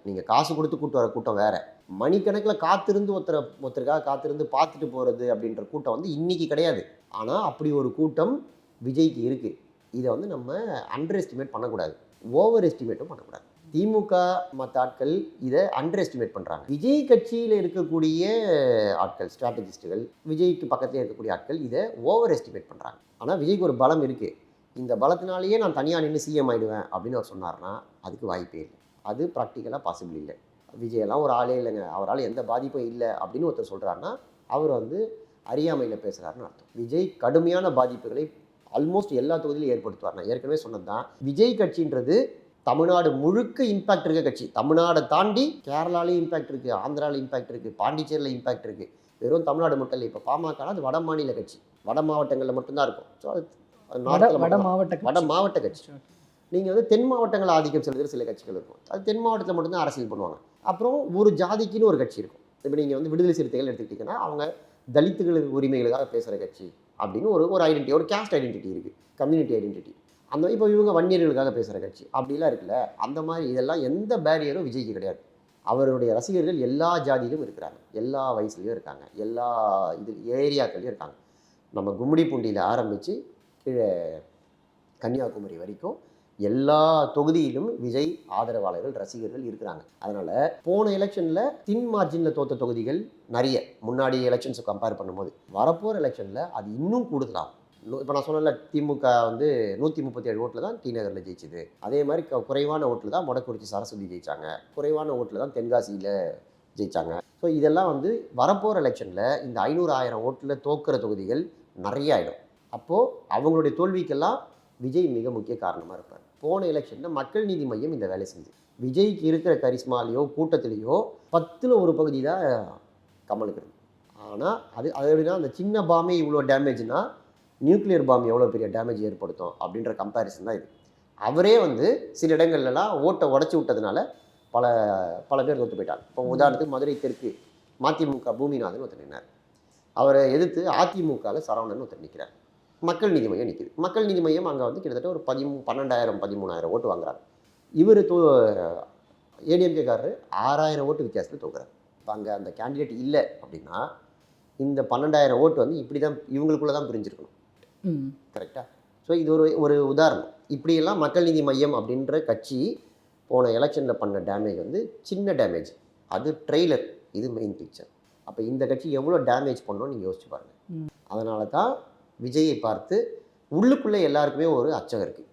நீங்கள் காசு கொடுத்து கூட்டு வர கூட்டம் வேற, மணிக்கணக்கில் காத்திருந்து ஒருத்தருக்காக காத்திருந்து பார்த்துட்டு போகிறது அப்படின்ற கூட்டம் வந்து இன்னைக்கு கிடையாது. ஆனால் அப்படி ஒரு கூட்டம் விஜய்க்கு இருக்குது. இதை வந்து நம்ம அண்டர் எஸ்டிமேட் பண்ணக்கூடாது, ஓவர் எஸ்டிமேட்டும் பண்ணக்கூடாது. திமுக மற்ற ஆட்கள் இதை அண்டர் எஸ்டிமேட் பண்ணுறாங்க. விஜய் கட்சியில் இருக்கக்கூடிய ஆட்கள், ஸ்ட்ராட்டஜிஸ்டுகள், விஜய்க்கு பக்கத்தில் இருக்கக்கூடிய ஆட்கள் இதை ஓவர் எஸ்டிமேட் பண்ணுறாங்க. ஆனால் விஜய்க்கு ஒரு பலம் இருக்குது. இந்த பலத்தினாலேயே நான் தனியாக நின்று சிஎம் ஆகிடுவேன் அப்படின்னு அவர் சொன்னார்னா அதுக்கு வாய்ப்பே இல்லை. அது ப்ராக்டிக்கலாக பாசிபிள் இல்லை. விஜயெல்லாம் ஒரு ஆளே இல்லைங்க, அவரால் எந்த பாதிப்பும் இல்லை அப்படின்னு ஒருத்தர் சொல்கிறாருன்னா அவர் வந்து அறியாமையில் பேசுகிறாருன்னு அர்த்தம். விஜய் கடுமையான பாதிப்புகளை ஆல்மோஸ்ட் எல்லா தொகுதியிலும் ஏற்படுத்துவார். நான் ஏற்கனவே சொன்னது தான், விஜய் கட்சின்றது தமிழ்நாடு முழுக்க இம்பாக்ட் இருக்க கட்சி. தமிழ்நாடை தாண்டி கேரளாலேயும் இம்பாக்ட் இருக்குது, ஆந்திராவில் இம்பாக்ட் இருக்குது, பாண்டிச்சேரியில் இம்பாக்ட் இருக்குது. வெறும் தமிழ்நாடு மட்டும் இல்லை. இப்போ பாமக அது வட மாநில கட்சி, வட மாவட்டங்களில் மட்டும்தான் இருக்கும். ஸோ அது வட மாவட்ட கட்சி. நீங்கள் வந்து தென் மாவட்டங்கள் ஆதிக்கம் செலுத்துகிற சில கட்சிகள் இருக்கும், அது தென் மாவட்டத்தில் மட்டும்தான் அரசியல் பண்ணுவாங்க. அப்புறம் ஒரு ஜாதிக்குன்னு ஒரு கட்சி இருக்கும். இப்போ நீங்கள் வந்து விடுதலை சிறுத்தைகள் எடுத்துக்கிட்டிங்கன்னா அவங்க தலித்துகளுக்கு உரிமைகளுக்காக பேசுகிற கட்சி அப்படின்னு ஒரு ஐடென்டிட்டி, ஒரு கேஸ்ட் ஐடென்டிட்டி இருக்குது, கம்யூனிட்டி ஐடென்டிட்டி. அந்த இப்போ இவங்க வன்னியர்களுக்காக பேசுகிற கட்சி அப்படிலாம் இருக்குல்ல. அந்த மாதிரி இதெல்லாம் எந்த பேரியரும் விஜய்க்கு கிடையாது. அவருடைய ரசிகர்கள் எல்லா ஜாதியிலும் இருக்கிறாங்க, எல்லா வயசுலையும் இருக்காங்க, எல்லா இது ஏரியாக்கள்லையும் இருக்காங்க. நம்ம கும்மிடிப்பூண்டியில் ஆரம்பித்து கீழே கன்னியாகுமரி வரைக்கும் எல்லா தொகுதியிலும் விஜய் ஆதரவாளர்கள், ரசிகர்கள் இருக்கிறாங்க. அதனால் போன எலெக்ஷனில் தின் மார்ஜினில் தோற்ற தொகுதிகள் நிறைய, முன்னாடி எலெக்ஷன்ஸை கம்பேர் பண்ணும்போது வரப்போகிற எலெக்ஷனில் அது இன்னும் கூடுதலாம். இப்போ நான் சொன்னல, திமுக வந்து 137 ஓட்டில் தான் டி நகரில் ஜெயிச்சுது. அதே மாதிரி குறைவான ஓட்டில் தான் மொடக்குறிச்சி சரஸ்வதி ஜெயித்தாங்க, குறைவான ஓட்டில் தான் தென்காசியில் ஜெயித்தாங்க. ஸோ இதெல்லாம் வந்து வரப்போகிற எலெக்ஷனில் இந்த 500,000 ஓட்டில் தோக்குற தொகுதிகள் நிறைய ஆகிடும். அப்போது அவங்களுடைய தோல்விக்கெல்லாம் விஜய் மிக முக்கிய காரணமாக இருப்பார். போன எலெக்ஷனில் மக்கள் நீதி மையம் இந்த வேலை செஞ்சு விஜய்க்கு இருக்கிற கரிஸ்மாலேயோ கூட்டத்திலேயோ 10ல் ஒரு பகுதி தான் கமலுக்கு இருக்கு. ஆனால் அது எப்படின்னா, அந்த சின்ன பாம்பே இவ்வளோ டேமேஜ்னா நியூக்ளியர் பாம்பு எவ்வளோ பெரிய டேமேஜ் ஏற்படுத்தும் அப்படின்ற கம்பேரிசன் தான் இது. அவரே வந்து சில இடங்கள்லாம் ஓட்டை உடச்சி விட்டதுனால பல பேர் தோற்று போயிட்டாங்க. இப்போ உதாரணத்துக்கு மதுரை தெற்கு மதிமுக பூமிநாதன் ஒருத்தர் நின்னார், அவரை எதிர்த்து அதிமுகவில் சரவணன் ஒருத்தர் நிற்கிறார். மக்கள் நீதி மையம் நிற்கிது. மக்கள் நீதி மையம் அங்கே வந்து கிட்டத்தட்ட ஒரு 12,000 13,000 ஓட்டு வாங்குறாரு. இவர் ஏடிஎம்கேக்காரர் 6,000 ஓட்டு வித்தியாசத்தில் தோக்குறாரு. இப்போ அங்கே அந்த கேண்டிடேட் இல்லை அப்படின்னா இந்த 12,000 ஓட்டு வந்து இப்படி தான் இவங்களுக்குள்ளே தான் பிரிஞ்சிருக்கணும். கரெக்டாக? ஸோ இது ஒரு உதாரணம். இப்படியெல்லாம் மக்கள் நீதி மையம் அப்படின்ற கட்சி போன எலெக்ஷனில் பண்ண டேமேஜ் வந்து சின்ன டேமேஜ், அது ட்ரெய்லர், இது மெயின் பிக்சர். அப்போ இந்த கட்சி எவ்வளோ டேமேஜ் பண்ணணும்னு நீங்கள் யோசிச்சு பாருங்கள். அதனால தான் விஜயை பார்த்து உள்ளுக்குள்ளே எல்லாருக்குமே ஒரு அச்சம் இருக்குது.